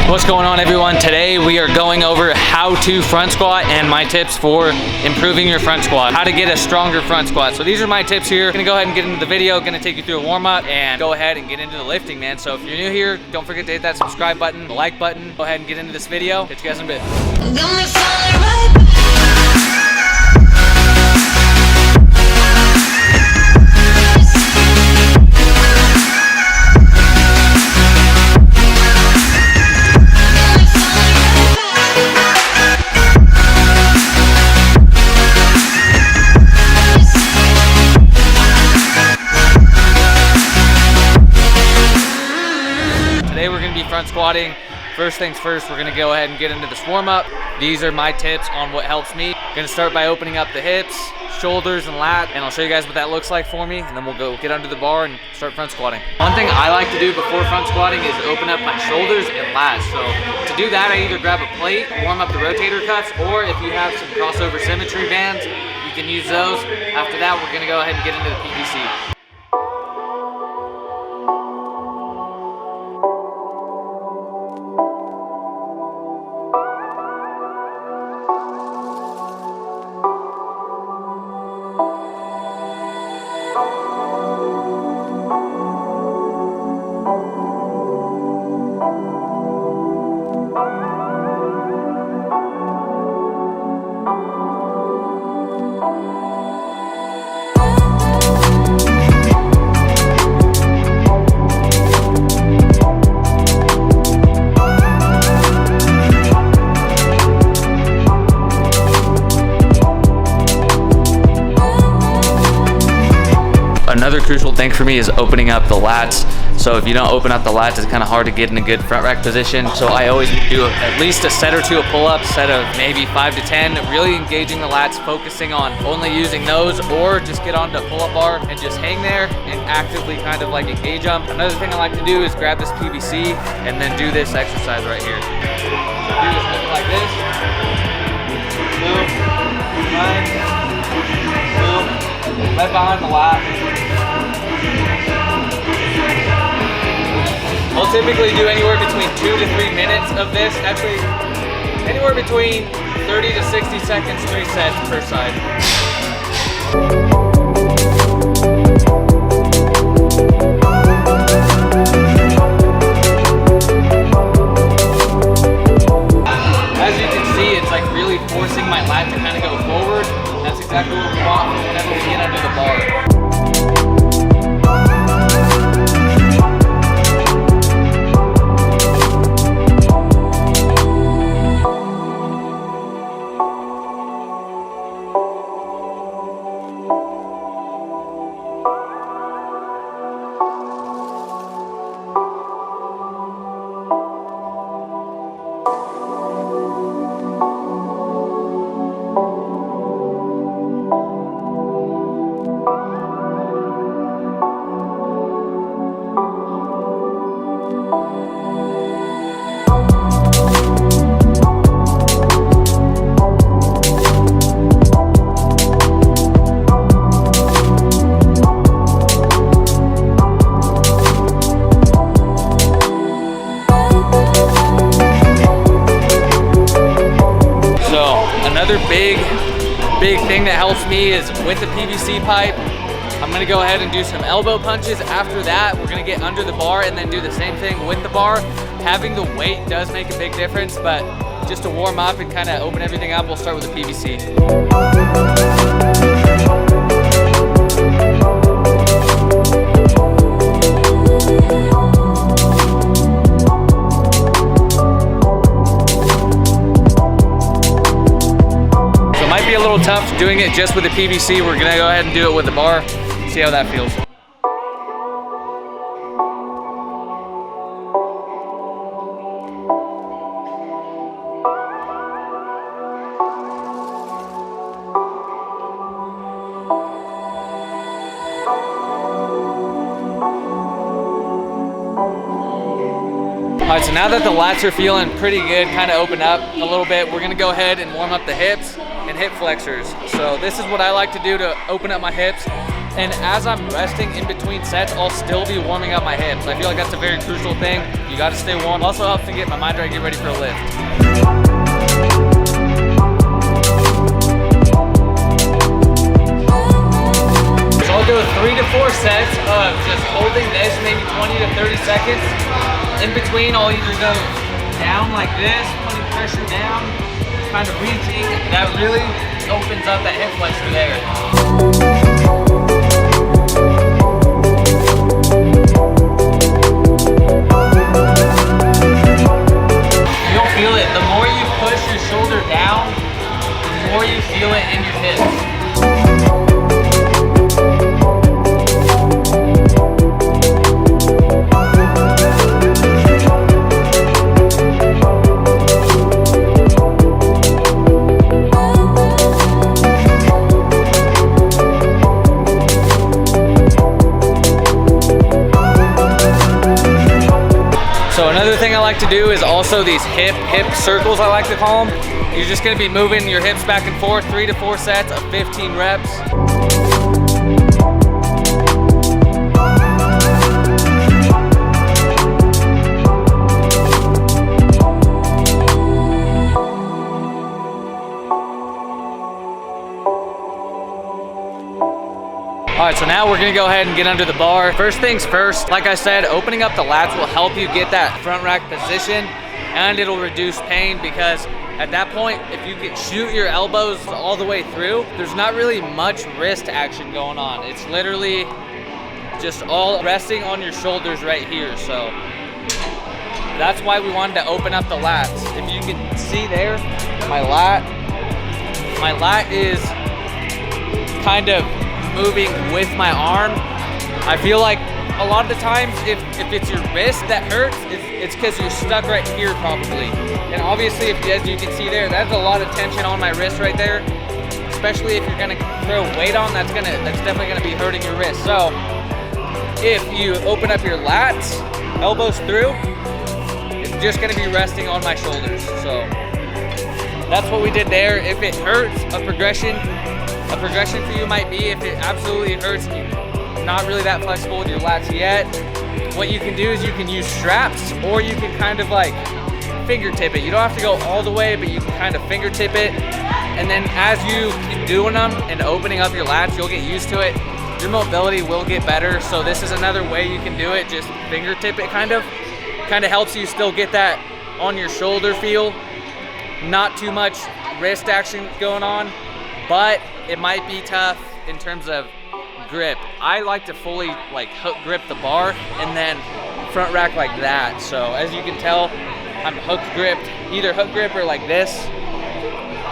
What's going on, everyone? Today we are going over how to front squat and my tips for improving your front squat, how to get a stronger front squat. So these are my tips here. I'm gonna go ahead and get into the video, gonna take you through a warm up and go ahead and get into the lifting, man. So if you're new here, don't forget to hit that subscribe button, the like button. Go ahead and get into this video. Catch you guys in a bit. Front squatting. First things first, we're gonna go ahead and get into this warm up. These are my tips on what helps me. Gonna start by opening up the hips, shoulders, and lat, and I'll show you guys what that looks like for me, and then we'll go get under the bar and start front squatting. One thing I like to do before front squatting is open up my shoulders and lats. So to do that, I either grab a plate, warm up the rotator cuffs, or if you have some crossover symmetry bands, you can use those. After that, we're gonna go ahead and get into the PVC. Another crucial thing for me is opening up the lats. So if you don't open up the lats, it's kind of hard to get in a good front rack position. So I always do at least a set or two of pull-ups, set of maybe 5 to 10, really engaging the lats, focusing on only using those, or just get onto a pull-up bar and just hang there and actively kind of like engage them. Another thing I like to do is grab this PVC and then do this exercise right here. So do this looking like this. Boom, right, boom, right behind the lat. I'll typically do anywhere between 2 to 3 minutes of this. Actually, anywhere between 30 to 60 seconds, 3 sets per side. As you can see, it's like really forcing my lat to kind of go forward. That's exactly what we want whenever we get under the bar. Another big thing that helps me is with the PVC pipe, I'm gonna go ahead and do some elbow punches. After that, we're gonna get under the bar and then do the same thing with the bar. Having the weight does make a big difference, but just to warm up and kind of open everything up, we'll start with the PVC. Be a little tough doing it just with the PVC. We're gonna go ahead and do it with the bar, see how that feels. All right, so now that the lats are feeling pretty good, kind of open up a little bit, we're gonna go ahead and warm up the hips and hip flexors. So this is what I like to do to open up my hips. And as I'm resting in between sets, I'll still be warming up my hips. I feel like that's a very crucial thing. You gotta stay warm. Also helps me get my mind right, get ready for a lift. So I'll do 3 to 4 sets of just holding this, maybe 20 to 30 seconds. In between, I'll either go down like this, putting pressure down, kind of reaching. That really opens up that hip flexor there. You'll feel it. The more you push your shoulder down, the more you feel it in your hips. So another thing I like to do is also these hip circles, I like to call them. You're just gonna be moving your hips back and forth, 3 to 4 sets of 15 reps. All right, so now we're gonna go ahead and get under the bar. First things first, like I said, opening up the lats will help you get that front rack position, and it'll reduce pain, because at that point, if you can shoot your elbows all the way through, there's not really much wrist action going on. It's literally just all resting on your shoulders right here. So that's why we wanted to open up the lats. If you can see there, my lat is kind of moving with my arm. I feel like a lot of the times if it's your wrist that hurts, it's because you're stuck right here probably. And obviously, as you can see there, that's a lot of tension on my wrist right there. Especially if you're gonna throw weight on, that's definitely gonna be hurting your wrist. So if you open up your lats, elbows through, it's just gonna be resting on my shoulders. So that's what we did there. If it hurts, a progression for you might be, if it absolutely hurts and you're not really that flexible with your lats yet, what you can do is you can use straps, or you can kind of like fingertip it. You don't have to go all the way, but you can kind of fingertip it. And then as you keep doing them and opening up your lats, you'll get used to it. Your mobility will get better. So this is another way you can do it. Just fingertip it kind of helps you still get that on your shoulder feel. Not too much wrist action going on, but it might be tough in terms of grip. I like to fully like hook grip the bar and then front rack like that. So as you can tell, I'm hook gripped, either hook grip or like this.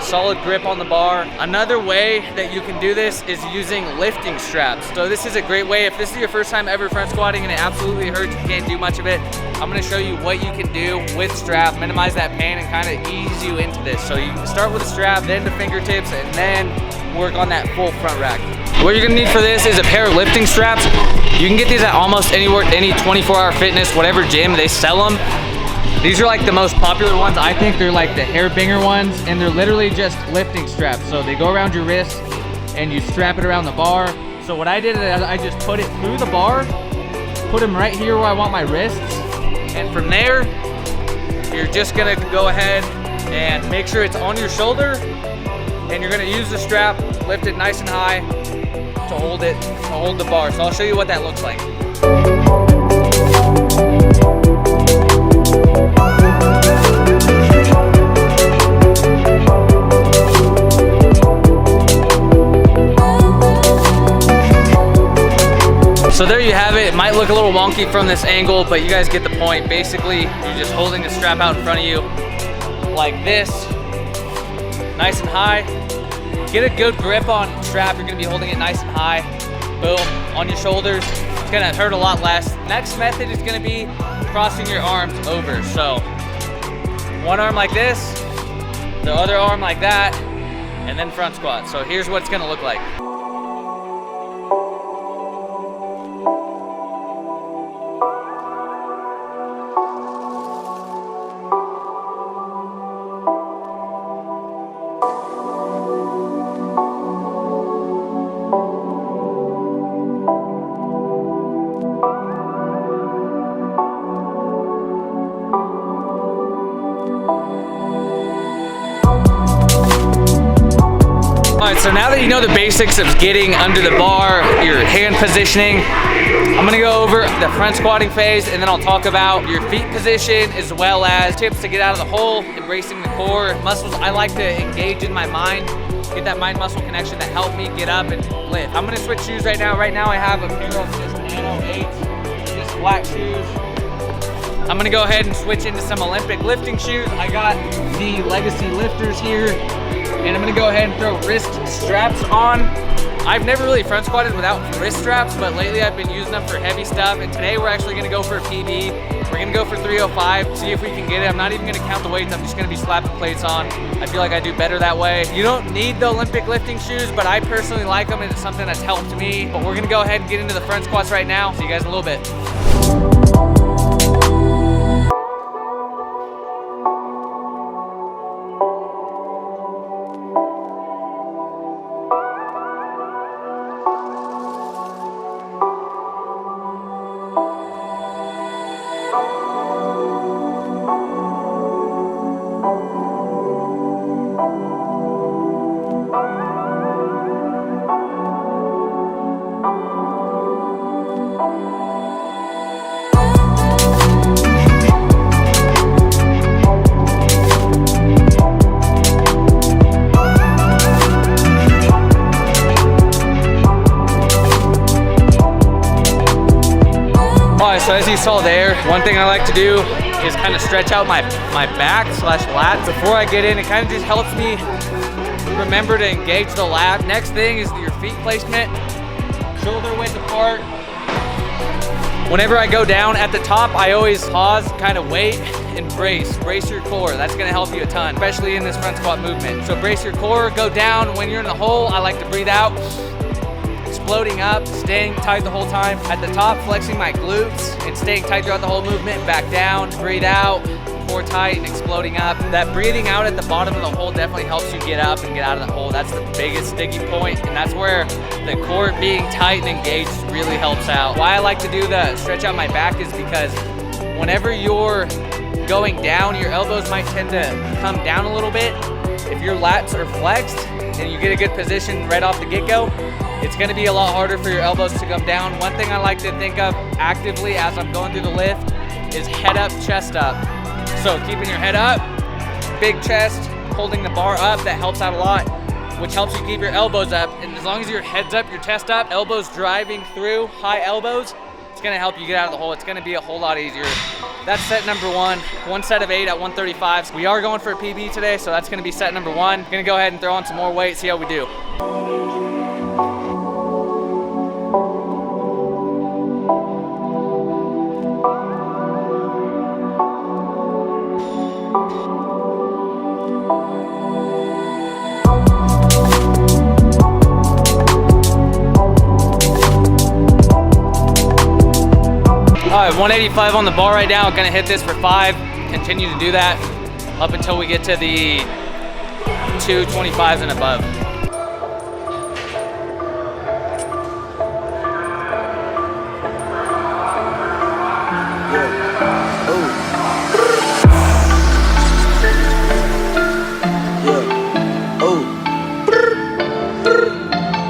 Solid grip on the bar. Another way that you can do this is using lifting straps. So this is a great way, if this is your first time ever front squatting and it absolutely hurts, you can't do much of it, I'm gonna show you what you can do with strap, minimize that pain and kind of ease you into this. So you can start with a strap, then the fingertips, and then work on that full front rack. What you're gonna need for this is a pair of lifting straps. You can get these at almost anywhere, any 24-hour fitness, whatever gym, they sell them. These are like the most popular ones. I think they're like the hairbinger ones, and they're literally just lifting straps. So they go around your wrist and you strap it around the bar. So what I did is I just put it through the bar, put them right here where I want my wrists. And from there, you're just gonna go ahead and make sure it's on your shoulder, and you're gonna use the strap, lift it nice and high to hold the bar. So I'll show you what that looks like. So there you have it. It might look a little wonky from this angle, but you guys get the point. Basically, you're just holding the strap out in front of you like this, nice and high. Get a good grip on the strap. You're gonna be holding it nice and high. Boom, on your shoulders. It's gonna hurt a lot less. Next method is gonna be crossing your arms over. So one arm like this, the other arm like that, and then front squat. So here's what it's gonna look like. right, so now that you know the basics of getting under the bar, your hand positioning, I'm gonna go over the front squatting phase, and then I'll talk about your feet position as well as tips to get out of the hole, embracing the core muscles. I like to engage in my mind, get that mind muscle connection that help me get up and lift. I'm gonna switch shoes right now. Right now I have a pair of just Nano 8, just flat shoes. I'm gonna go ahead and switch into some Olympic lifting shoes. I got the Legacy lifters here, and I'm gonna go ahead and throw wrist straps on. I've never really front squatted without wrist straps, but lately I've been using them for heavy stuff, and today we're actually gonna go for a PB. We're gonna go for 305, see if we can get it. I'm not even gonna count the weights, I'm just gonna be slapping plates on. I feel like I do better that way. You don't need the Olympic lifting shoes, but I personally like them, and it's something that's helped me. But we're gonna go ahead and get into the front squats right now. See you guys in a little bit. So as you saw there, one thing I like to do is kind of stretch out my back / lat before I get in. It kind of just helps me remember to engage the lat. Next thing is your feet placement, shoulder width apart. Whenever I go down at the top, I always pause, kind of wait, and brace your core. That's gonna help you a ton, especially in this front squat movement. So brace your core, go down. When you're in the hole, I like to breathe out, exploding up, staying tight the whole time. At the top, flexing my glutes and staying tight throughout the whole movement. Back down, breathe out, core tight and exploding up. That breathing out at the bottom of the hole definitely helps you get up and get out of the hole. That's the biggest sticky point, and that's where the core being tight and engaged really helps out. Why I like to do the stretch out my back is because whenever you're going down, your elbows might tend to come down a little bit. If your lats are flexed and you get a good position right off the get-go, it's gonna be a lot harder for your elbows to come down. One thing I like to think of actively as I'm going through the lift is head up, chest up. So keeping your head up, big chest, holding the bar up, that helps out a lot, which helps you keep your elbows up. And as long as your head's up, your chest up, elbows driving through, high elbows, it's gonna help you get out of the hole. It's gonna be a whole lot easier. That's set number one set of 8 at 135. We are going for a PB today, so that's gonna be set number 1. Gonna go ahead and throw on some more weight, see how we do. All right, 185 on the bar right now. Gonna hit this for 5. Continue to do that up until we get to the 225s and above.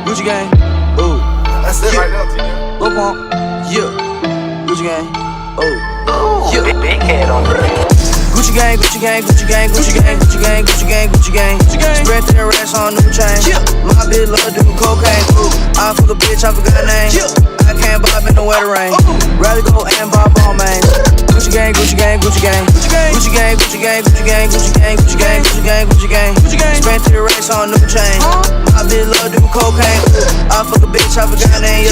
Gucci gang, ooh. That's it right now, Tina. Low pump, yeah. Gucci gang, oh, yeah. Big head on the Gucci gang, Gucci gang, Gucci gang, Gucci gang, Gucci gang, Gucci gang, Gucci gang, Gucci gang. Spread their racks on new chain. My bitch love do cocaine. I fuck a bitch, I forgot name. I can't bob in the weather rain. Rather go and bob on man. Gucci gang, Gucci gang, Gucci gang, Gucci gang, Gucci gang, Gucci gang, Gucci gang, Gucci gang, Gucci gang, Gucci gang, Gucci gang, Gucci gang. Spread their racks on new chain. My bitch love do cocaine. I fuck a bitch, I forgot name.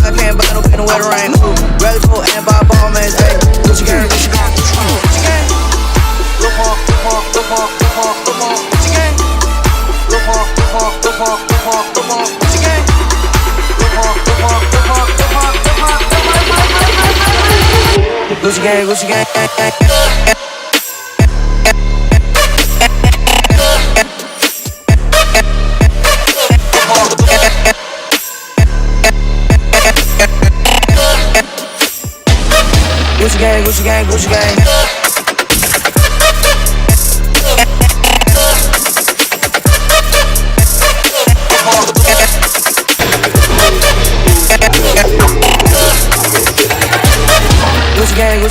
I can't buy no in the weather rain. Rather go and buy ball man. Gucci gang, Gucci gang, Gucci gang. Look on, look on, look on, look on, look on. Gucci gang. Look on, look on, look on, look on, look on. Gucci gang. Look on, look on, look on, look on, look on, look on. Gucci gang, Gucci gang, Gucci gang, Gucci gang, Gucci gang.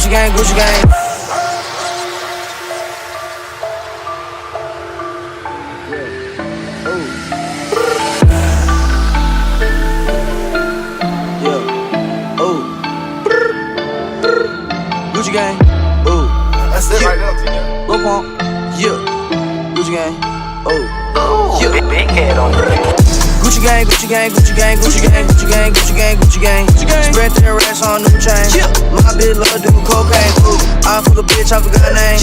Gucci gang, Gucci gang. Gucci gang, ooh. That's it right now, Tina. Lil Pump, yeah. Gucci gang, oh, yeah. Big head on the record. Gucci gang, Gucci gang, Gucci gang, Gucci gang, Gucci gang, Gucci gang, Gucci gang. Spread their racks on new chain. My bitch love do cocaine. Ooh, I fuck a bitch, I forgot name.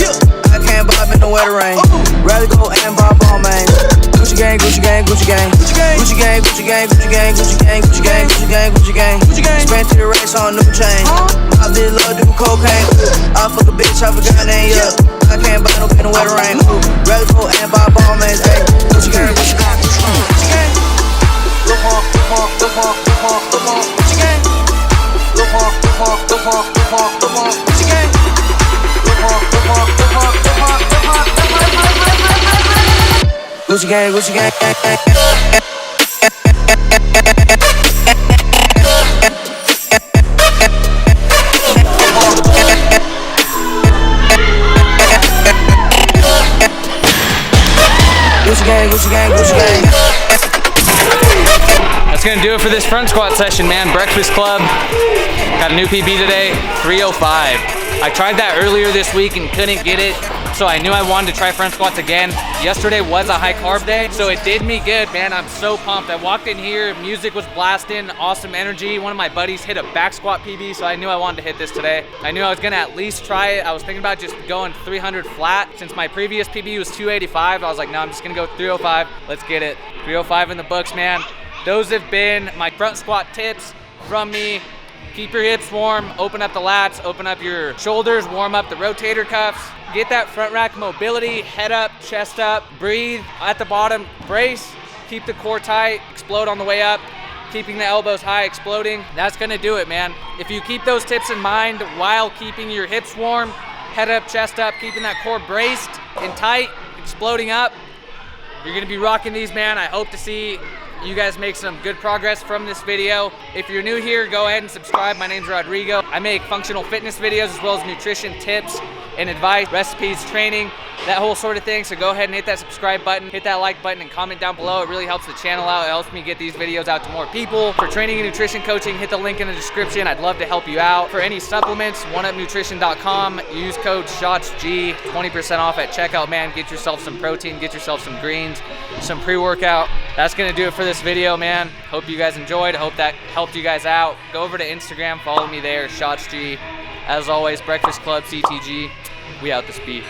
I can't bob in the weather rain. Rather go and bob on man. Gucci gang, Gucci gang, Gucci gang, Gucci gang, Gucci gang, Gucci gang, Gucci gang, Gucci gang, Gucci gang, Gucci gang, Gucci gang. Spread their racks on new chain. My bitch love do cocaine. I fuck a bitch, I forgot name. Yeah, I can't buy no in the weather rain. Rather go and bob on man. Hey, Gucci gang, Gucci gang, Gucci gang. Lil Pump, Lil Pump, Lil Pump, Lil Pump, Lil Pump, Gucci gang. Lil Pump, Lil Pump, Lil Pump, Lil Pump, Lil Pump, Gucci gang. Lil Pump, Lil Pump, Lil Pump, Lil Pump, Lil Pump, Lil Pump. Gucci gang, Gucci gang, gang, gang. Gucci gang, Gucci gang, Gucci gang. That's gonna do it for this front squat session, man. Breakfast Club. Got a new PB today, 305. I tried that earlier this week and couldn't get it, so I knew I wanted to try front squats again. Yesterday was a high carb day, so it did me good, man. I'm so pumped. I walked in here, music was blasting, awesome energy. One of my buddies hit a back squat PB, so I knew I wanted to hit this today. I knew I was gonna at least try it. I was thinking about just going 300 flat. Since my previous PB was 285, I was like, no, I'm just gonna go 305. Let's get it. 305 in the books, man. Those have been my front squat tips from me. Keep your hips warm, open up the lats, open up your shoulders, warm up the rotator cuffs. Get that front rack mobility, head up, chest up, breathe at the bottom, brace, keep the core tight, explode on the way up, keeping the elbows high, exploding. That's gonna do it, man. If you keep those tips in mind while keeping your hips warm, head up, chest up, keeping that core braced and tight, exploding up, you're gonna be rocking these, man. I hope to see you guys make some good progress from this video. If you're new here, go ahead and subscribe. My name's Rodrigo. I make functional fitness videos as well as nutrition tips and advice, recipes, training, that whole sort of thing. So go ahead and hit that subscribe button, hit that like button, and comment down below. It really helps the channel out. It helps me get these videos out to more people. For training and nutrition coaching, hit the link in the description. I'd love to help you out. For any supplements, oneupnutrition.com. Use code SHOTSG, 20% off at checkout, man. Get yourself some protein, get yourself some greens, some pre-workout. That's gonna do it for this video, man. Hope you guys enjoyed. Hope that helped you guys out. Go over to Instagram, follow me there, SHOTSG. As always, Breakfast Club, CTG. We out this beat.